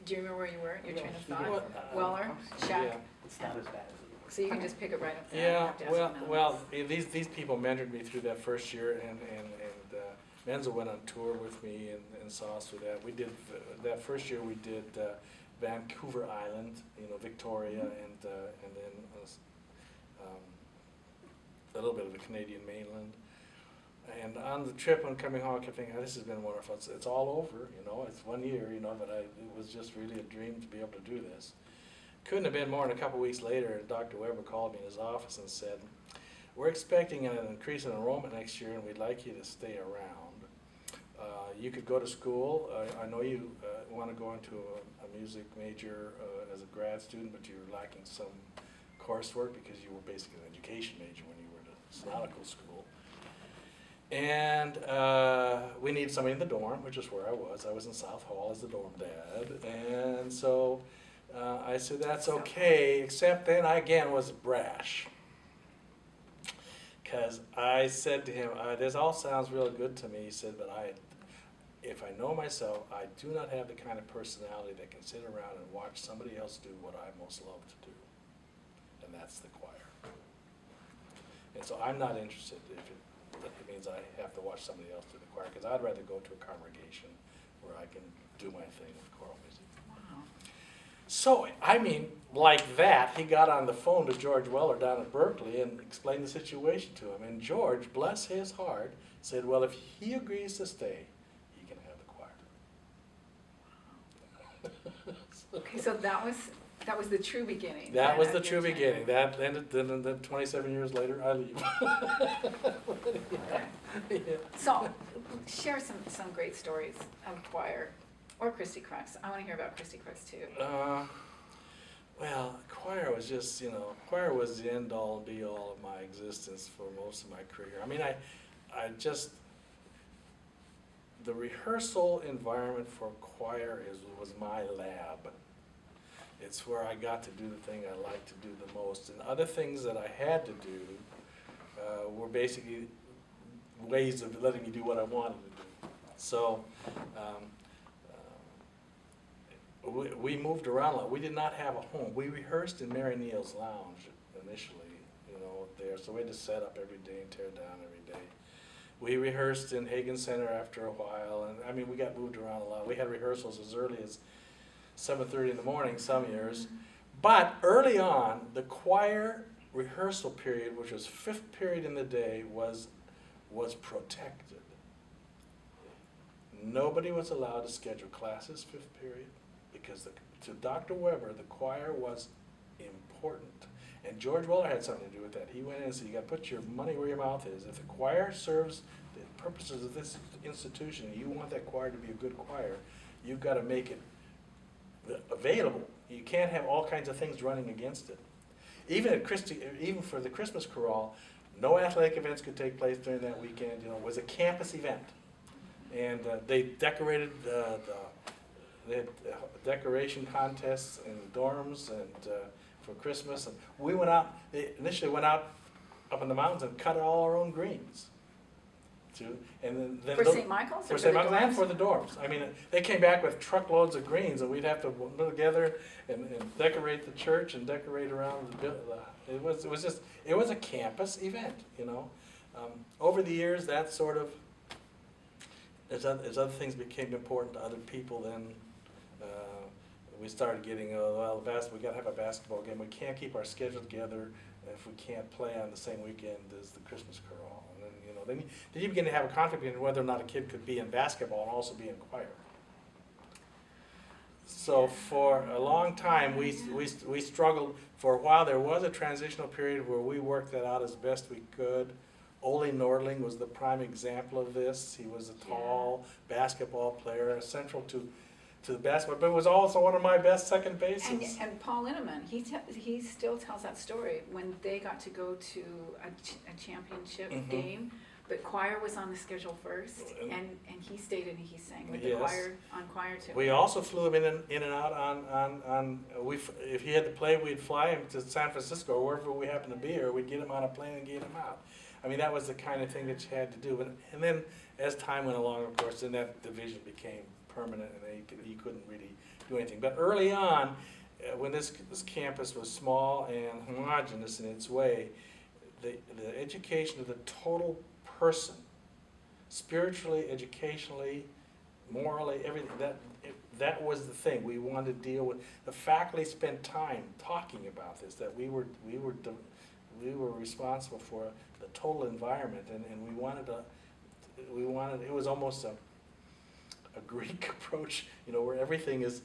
Do you remember where you were, your train of thought? Well, Weller, Shack? yeah. It's not as bad as it was. So you can just pick it right up there. Yeah, You have to ask them well, now. these people mentored me through that first year, and Menzel went on tour with me and saw us through that. We did, that first year we did Vancouver Island, Victoria, and then a little bit of the Canadian mainland. And on the trip when coming home, I kept thinking, this has been wonderful. It's all over, it's 1 year, but it was just really a dream to be able to do this. Couldn't have been more than a couple weeks later, Dr. Weber called me in his office and said, we're expecting an increase in enrollment next year, and we'd like you to stay around. You could go to school. I know you want to go into a music major as a grad student, but you're lacking some coursework because you were basically an education major when you were at Synodical school. And we need somebody in the dorm, which is where I was. I was in South Hall as the dorm dad. And so I said, that's okay, except then I again was brash. Because I said to him, this all sounds real good to me. He said, but if I know myself, I do not have the kind of personality that can sit around and watch somebody else do what I most love to do. And that's the choir. And so I'm not interested if it means I have to watch somebody else do the choir, because I'd rather go to a congregation where I can do my thing with choral music. Wow. So, like that, he got on the phone to George Weller down at Berkeley and explained the situation to him. And George, bless his heart, said, well, if he agrees to stay, he can have the choir. Okay, so that was the true beginning. That was the true beginning. That ended, then 27 years later, I leave. Okay. Yeah. So share some great stories of choir or Christy Crux. I want to hear about Christy Crux too. Well, choir was just, choir was the end all, be all of my existence for most of my career. I just, the rehearsal environment for choir was my lab. It's where I got to do the thing I like to do the most. And other things that I had to do were basically ways of letting me do what I wanted to do. So we moved around a lot. We did not have a home. We rehearsed in Mary Neal's lounge initially, there. So we had to set up every day and tear down every day. We rehearsed in Hagen Center after a while, and we got moved around a lot. We had rehearsals as early as 7:30 in the morning some years. But early on, the choir rehearsal period, which was 5th period in the day, was protected. Nobody was allowed to schedule classes 5th period because to Dr. Weber, the choir was important. And George Weller had something to do with that. He went in and said, you got to put your money where your mouth is. If the choir serves the purposes of this institution, and you want that choir to be a good choir, you've got to make it available. You can't have all kinds of things running against it. Even for the Christmas chorale, no athletic events could take place during that weekend. It was a campus event, and they decorated they had decoration contests in dorms and for Christmas. And we went out. They initially went out up in the mountains and cut all our own greens. And then For St. Michael's? For St. Michael's and for the dorms. They came back with truckloads of greens, and we'd have to put together and decorate the church and decorate around the it was a campus event, Over the years, that sort of, as other things became important to other people, then we started getting, we got to have a basketball game. We can't keep our schedule together if we can't play on the same weekend as the Christmas chorale. And then you begin to have a conflict between whether or not a kid could be in basketball and also be in choir. So for a long time, we struggled. For a while, there was a transitional period where we worked that out as best we could. Ole Nordling was the prime example of this. He was a tall basketball player, central to the basketball, but was also one of my best second bases. And Paul Inneman, he still tells that story when they got to go to a championship game, but choir was on the schedule first, and he stayed and he sang with the choir too. We also flew him in and out on if he had to play, we'd fly him to San Francisco or wherever we happened to be, or we'd get him on a plane and get him out. I mean, that was the kind of thing that you had to do. And then as time went along, of course, then that division became permanent, and you couldn't really do anything. But early on, when this campus was small and homogeneous in its way, the education of the total person, spiritually, educationally, morally, everything, that was the thing we wanted to deal with. The faculty spent time talking about this, that we were responsible for the total environment, and it was almost a Greek approach, where everything is,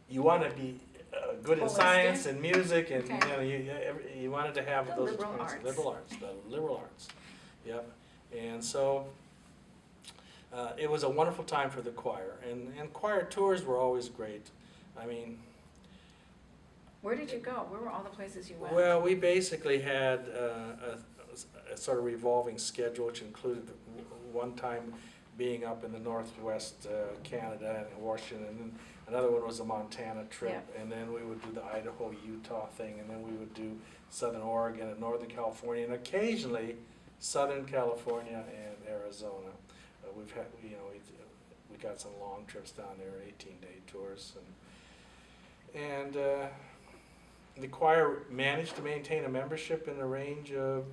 you want to be good in science and music, and you wanted to have those liberal arts. The liberal arts, yep. And so it was a wonderful time for the choir, and choir tours were always great. I mean, where did you go? Where were all the places you went? well, we basically had a sort of revolving schedule, which included one time being up in the northwest Canada and Washington, and then another one was a Montana trip, and then we would do the Idaho-Utah thing, and then we would do Southern Oregon and Northern California, and occasionally Southern California and Arizona. We've had, we got some long trips down there, 18-day tours, and the choir managed to maintain a membership in the range of,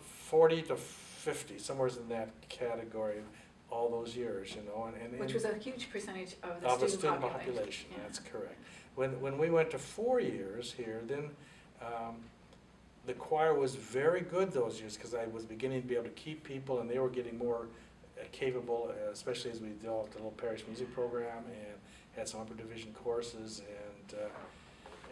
40 to 50, somewhere in that category, all those years, and which was a huge percentage of the student population. Yeah. That's correct. When we went to 4 years here, then the choir was very good those years, because I was beginning to be able to keep people, and they were getting more capable, especially as we developed a little parish music program and had some upper division courses,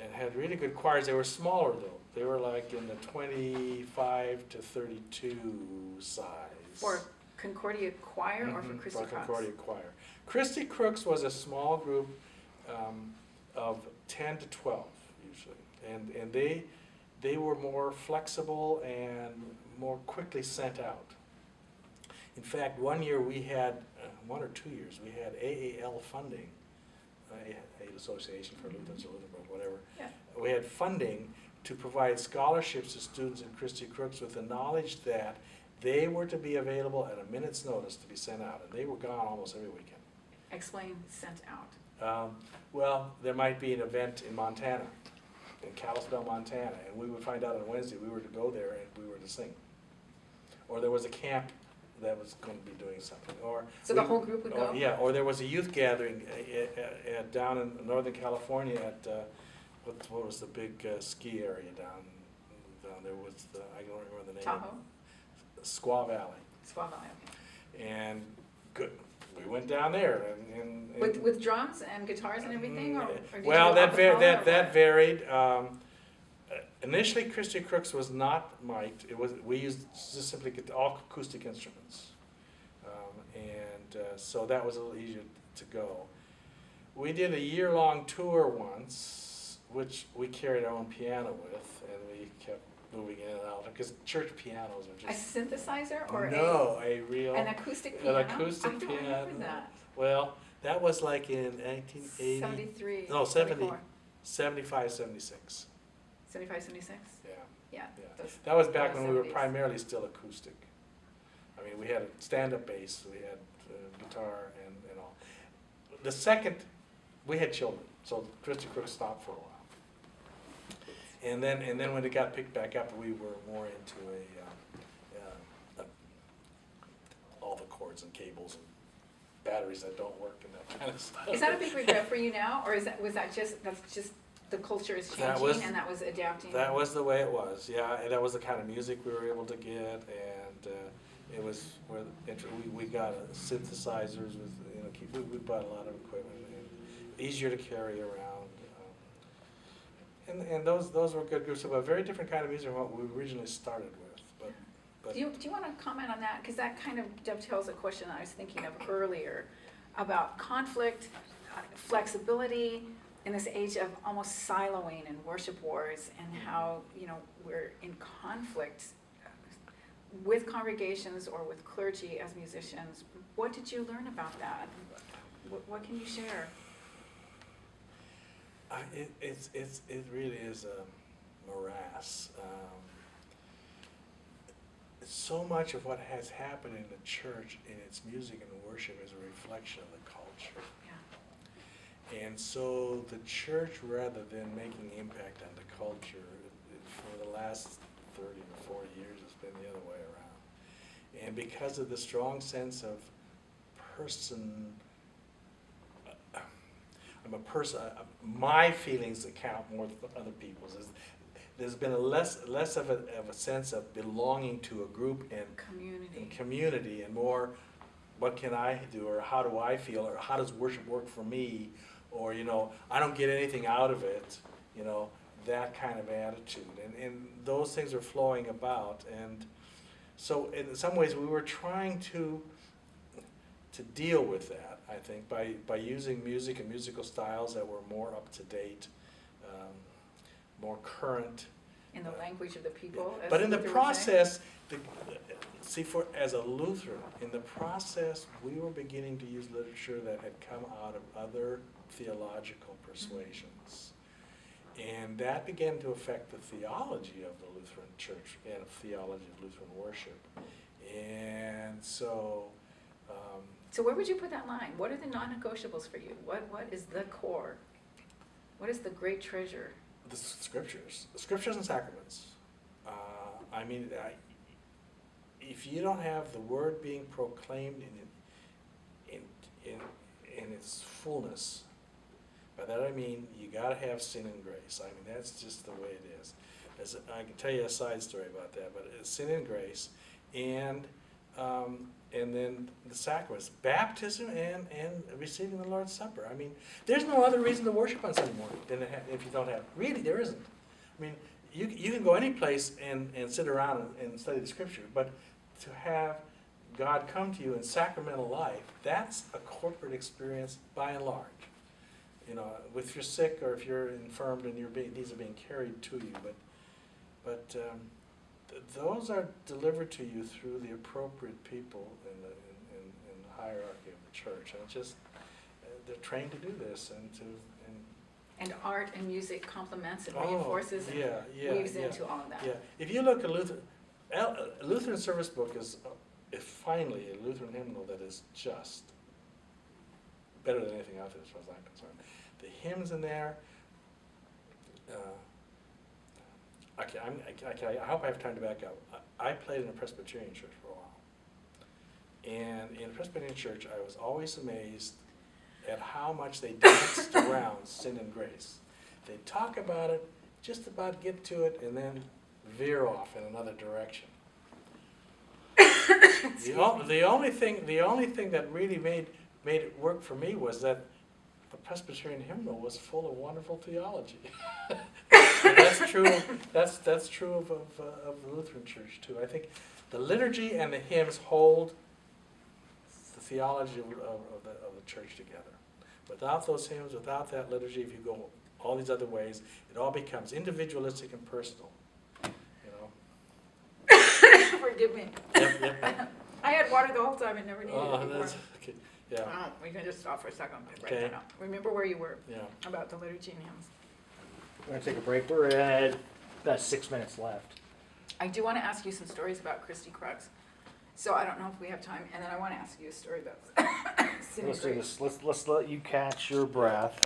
and had really good choirs. They were smaller though. They were like in the 25 to 32 size. For Concordia Choir or for Christy Crooks? Concordia Choir. Christy Crooks was a small group of 10 to 12 usually, and they were more flexible and more quickly sent out. In fact, one year we had, 1 or 2 years, we had AAL funding, Aid Association for Lutherans or Lutheran, whatever. Yeah. We had funding to provide scholarships to students in Christy Crooks with the knowledge that they were to be available at a minute's notice to be sent out, and they were gone almost every weekend. Explain sent out. Well, there might be an event in Montana, in Kalispell, Montana, and we would find out on Wednesday we were to go there and we were to sing. Or there was a camp that was going to be doing something. So the whole group would go? Yeah, or there was a youth gathering down in Northern California at, what was the big ski area down there was, I don't remember the name. Tahoe? Squaw Valley. Squaw Valley, okay. And good. We went down there and with drums and guitars and everything, or did well, you go that varied. Initially, Christy Crooks was not mic'd. We used just simply all acoustic instruments, so that was a little easier to go. We did a year-long tour once, which we carried our own piano with, and we kept moving in and out, because church pianos are just... A synthesizer or an acoustic piano? An acoustic piano. I don't remember that. Well, that was like in 1980... 73. No, 74. 75, 76. 75, 76? Yeah. Yeah. That was back when we were 70s. primarily still acoustic. I mean, we had a stand-up bass, we had guitar and all. The second, we had children, so Christy Crooks stopped for a while. And then when it got picked back up, we were more into all the cords and cables and batteries that don't work and that kind of stuff. Is that a big regret for you now, or that's just the culture is changing and that was adapting? That was the way it was, yeah. And that was the kind of music we were able to get, and it was where we got synthesizers with we bought a lot of equipment, and easier to carry around. And those were good groups, but a very different kind of music than what we originally started with. But do you want to comment on that? Because that kind of dovetails a question I was thinking of earlier about conflict, flexibility in this age of almost siloing and worship wars, and how we're in conflict with congregations or with clergy as musicians. What did you learn about that? What can you share? It really is a morass. so much of what has happened in the church in its music and worship is a reflection of the culture. Yeah. And so the church, rather than making impact on the culture, for the last 30 or 40 years, it's been the other way around. And because of the strong sense of person, I'm a person, my feelings that count more than other people's. There's been a less of a sense of belonging to a group and community, and more, what can I do, or how do I feel, or how does worship work for me, or I don't get anything out of it, that kind of attitude, and those things are flowing about, and so in some ways we were trying to deal with that, I think, by using music and musical styles that were more up to date, more current. In the language of the people. Yeah. But in the process, as a Lutheran, in the process, we were beginning to use literature that had come out of other theological persuasions. And that began to affect the theology of the Lutheran Church and theology of Lutheran worship. And so... so where would you put that line? What are the non-negotiables for you? What is the core? What is the great treasure? The scriptures and sacraments. If you don't have the word being proclaimed in its fullness, by that I mean you got to have sin and grace. That's just the way it is. I can tell you a side story about that, but it's sin and grace, and then the sacraments, baptism and receiving the Lord's Supper. There's no other reason to worship on Sunday morning than if you don't have. Really, there isn't. You can go any place and sit around and study the Scripture, but to have God come to you in sacramental life, that's a corporate experience by and large. If you're sick or if you're infirmed and these are being carried to you, but those are delivered to you through the appropriate people in the hierarchy of the church, and it's just they're trained to do this and art and music complements and reinforces and weaves into all of that. Yeah, if you look at Lutheran service book is finally a Lutheran hymnal that is just better than anything out there as far as I'm concerned. The hymns in there. I hope I have time to back up. I played in a Presbyterian church for a while. And in a Presbyterian church, I was always amazed at how much they danced around sin and grace. They'd talk about it, just about get to it, and then veer off in another direction. The only thing that really made it work for me was that the Presbyterian hymnal was full of wonderful theology. And that's true. That's true of the Lutheran Church too. I think the liturgy and the hymns hold the theology of the church together. Without those hymns, without that liturgy, if you go all these other ways, it all becomes individualistic and personal. Forgive me. Yep. I had water the whole time and never needed it before. That's okay. Yeah. We can just stop for a second. Okay. Right now. Remember where you were. Yeah. About the liturgy and hymns. We're going to take a break. We're at about 6 minutes left. I do want to ask you some stories about Christy Crux. So I don't know if we have time. And then I want to ask you a story about sin and Let's do grace. this. Let's let you catch your breath.